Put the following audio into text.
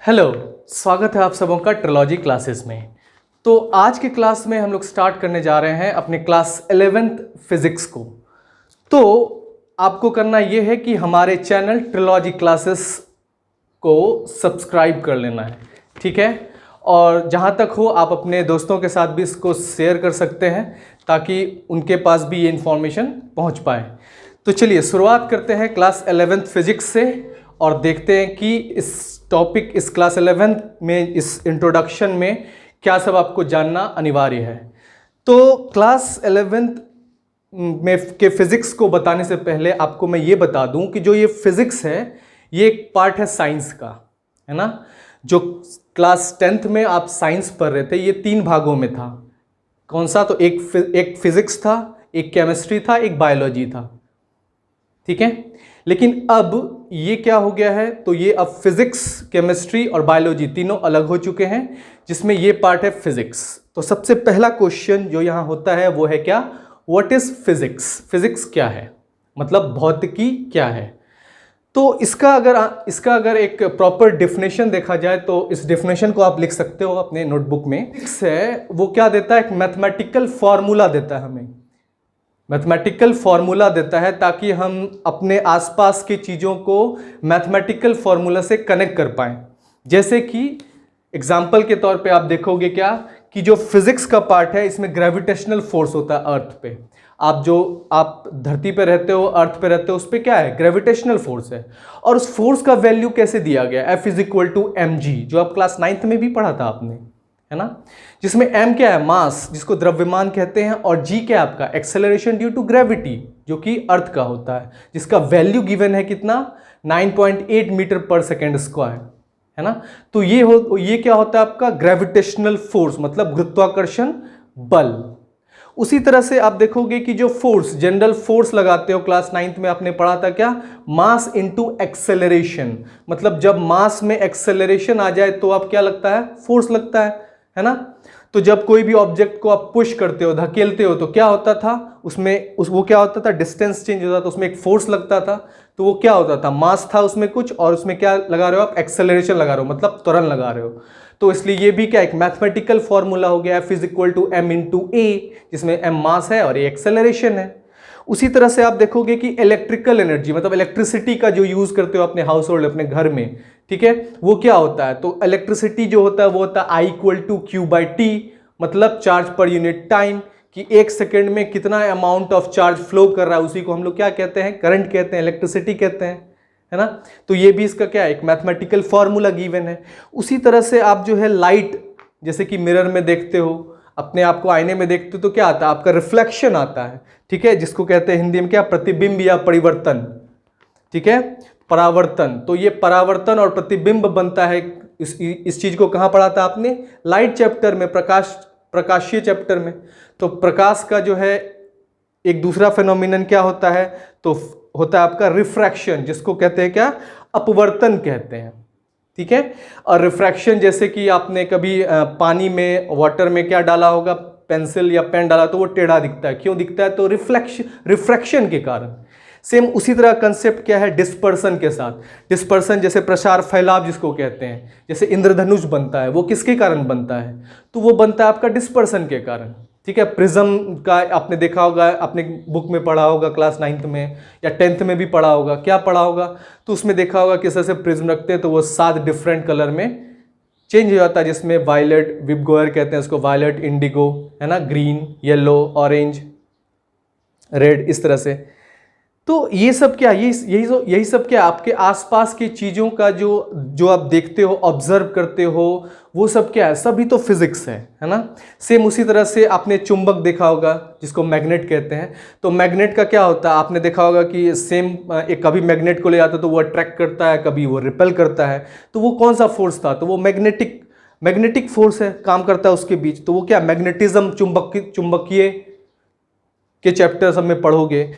Hello, स्वागत है आप सबों का ट्रिलॉजी क्लासेस में। तो आज के क्लास में हम लोग स्टार्ट करने जा रहे हैं अपने क्लास 11th फिजिक्स को। तो आपको करना ये है कि हमारे चैनल ट्रिलॉजी क्लासेस को सब्सक्राइब कर लेना है, ठीक है। और जहाँ तक हो आप अपने दोस्तों के साथ भी इसको शेयर कर सकते हैं ताकि उनके पास भी ये इन्फॉर्मेशन पहुँच पाए। तो चलिए शुरुआत करते हैं क्लास 11th फिजिक्स से और देखते हैं कि इस टॉपिक इस क्लास 11th में इस इंट्रोडक्शन में क्या सब आपको जानना अनिवार्य है। तो क्लास 11th में के फिज़िक्स को बताने से पहले आपको मैं ये बता दूं कि जो ये फिज़िक्स है ये एक पार्ट है साइंस का, है ना। जो क्लास 10th में आप साइंस पढ़ रहे थे ये 3 भागों में था। कौन सा? तो एक फिज़िक्स था, एक केमिस्ट्री था, एक बायोलॉजी था, ठीक है। लेकिन अब ये क्या हो गया है, तो ये अब फिजिक्स, केमिस्ट्री और बायोलॉजी तीनों अलग हो चुके हैं, जिसमें ये पार्ट है फिजिक्स। तो सबसे पहला क्वेश्चन जो यहाँ होता है वो है क्या? What is physics? फिजिक्स क्या है, मतलब भौतिकी क्या है। तो इसका अगर एक प्रॉपर डेफिनेशन देखा जाए तो इस डेफिनेशन को आप लिख सकते हो अपने नोटबुक में। फिजिक्स है वो क्या देता है? एक मैथमेटिकल फॉर्मूला देता है, हमें मैथमेटिकल फॉर्मूला देता है ताकि हम अपने आसपास की चीज़ों को मैथमेटिकल फॉर्मूला से कनेक्ट कर पाएँ। जैसे कि एग्जाम्पल के तौर पे आप देखोगे क्या कि जो फिजिक्स का पार्ट है इसमें ग्रेविटेशनल फोर्स होता है अर्थ पे। आप धरती पे रहते हो, अर्थ पे रहते हो, उस पर क्या है? ग्रेविटेशनल फोर्स है। और उस फोर्स का वैल्यू कैसे दिया गया? F = mg, जो आप क्लास 9th में भी पढ़ा था आपने, है ना। जिसमें m क्या है? मास, जिसको द्रव्यमान कहते हैं, और g क्या है आपका? एक्सेलरेशन ड्यू टू ग्रेविटी, जो कि अर्थ का होता है, जिसका वैल्यू गिवन है कितना? 9.8 मीटर पर सेकेंड स्क्वायर, है ना। तो ये क्या होता है आपका? ग्रेविटेशनल फोर्स, मतलब गुरुत्वाकर्षण बल। उसी तरह से आप देखोगे कि जो फोर्स, जनरल फोर्स लगाते हो क्लास 9th में आपने पढ़ा था क्या? मास इनटू एक्सेलरेशन, मतलब जब मास में एक्सेलरेशन आ जाए तो आप क्या लगता है? फोर्स लगता है ना। तो जब कोई भी ऑब्जेक्ट को आप पुश करते हो, धकेलते हो, तो क्या होता था वो क्या होता था? डिस्टेंस चेंज होता था, उसमें एक फोर्स लगता था। तो वो क्या होता था? मास था उसमें कुछ, और उसमें क्या लगा रहे हो आप? एक्सेलरेशन लगा रहे हो, मतलब त्वरण लगा रहे हो। तो इसलिए ये भी क्या एक मैथमेटिकल फॉर्मूला हो गया, F = m × a, जिसमें m मास है और a एक्सेलरेशन है। उसी तरह से आप देखोगे कि इलेक्ट्रिकल एनर्जी, मतलब इलेक्ट्रिसिटी का जो यूज करते हो अपने हाउस होल्ड, अपने घर में, ठीक है, वो क्या होता है? तो इलेक्ट्रिसिटी जो होता है वो होता है I = Q/T, मतलब चार्ज पर यूनिट टाइम, कि 1 सेकेंड में कितना अमाउंट ऑफ चार्ज फ्लो कर रहा है, उसी को हम लोग क्या कहते हैं? करंट कहते हैं, इलेक्ट्रिसिटी कहते हैं, है ना। तो ये भी इसका क्या है? एक मैथमेटिकल फॉर्मूला गिवन है। उसी तरह से आप जो है लाइट, जैसे कि मिरर में देखते हो, अपने आप को आईने में देखते हो, तो क्या आता है आपका? रिफ्लेक्शन आता है, ठीक है, जिसको कहते हैं हिंदी में क्या? प्रतिबिंब या परिवर्तन, ठीक है, परावर्तन। तो ये परावर्तन और प्रतिबिंब बनता है। इस चीज को कहाँ पढ़ा था आपने? लाइट चैप्टर में, प्रकाशीय चैप्टर में। तो प्रकाश का जो है एक दूसरा फेनोमिनन क्या होता है? तो होता है आपका रिफ्रैक्शन, जिसको कहते हैं क्या? अपवर्तन कहते हैं, ठीक है। और रिफ्रैक्शन, जैसे कि आपने कभी पानी में, वाटर में क्या डाला होगा? पेंसिल या पेन डाला, तो वो टेढ़ा दिखता है। क्यों दिखता है? तो रिफ्रैक्शन के कारण। सेम उसी तरह कंसेप्ट क्या है डिस्पर्सन के साथ? डिस्पर्सन जैसे प्रसार, फैलाव जिसको कहते हैं, जैसे इंद्रधनुष बनता है, वो किसके कारण बनता है? तो वो बनता है आपका डिस्पर्सन के कारण, ठीक है। प्रिज्म का आपने देखा होगा, अपने बुक में पढ़ा होगा क्लास 9th में या 10th में भी पढ़ा होगा। क्या पढ़ा होगा? तो उसमें देखा होगा किस तरह से प्रिज्म रखते हैं, तो वो 7 डिफरेंट कलर में चेंज हो जाता है, जिसमें वायलेट, विबगोयर कहते हैं उसको, वायलेट, इंडिगो, है ना, ग्रीन, येलो, ऑरेंज, रेड, इस तरह से। तो ये सब क्या? यही सब क्या? आपके आसपास की चीज़ों का जो आप देखते हो, ऑब्जर्व करते हो, वो सब क्या है? सभी तो फिजिक्स है ना। सेम उसी तरह से आपने चुंबक देखा होगा, जिसको मैग्नेट कहते हैं। तो मैग्नेट का क्या होता है? आपने देखा होगा कि सेम एक कभी मैग्नेट को ले जाता है तो वो अट्रैक्ट करता है, कभी वो रिपेल करता है। तो वो कौन सा फोर्स था? तो वो मैग्नेटिक फोर्स है, काम करता है उसके बीच। तो वो क्या? मैग्नेटिज्म, चुंबकीय के चैप्टर सब में पढ़ोगे।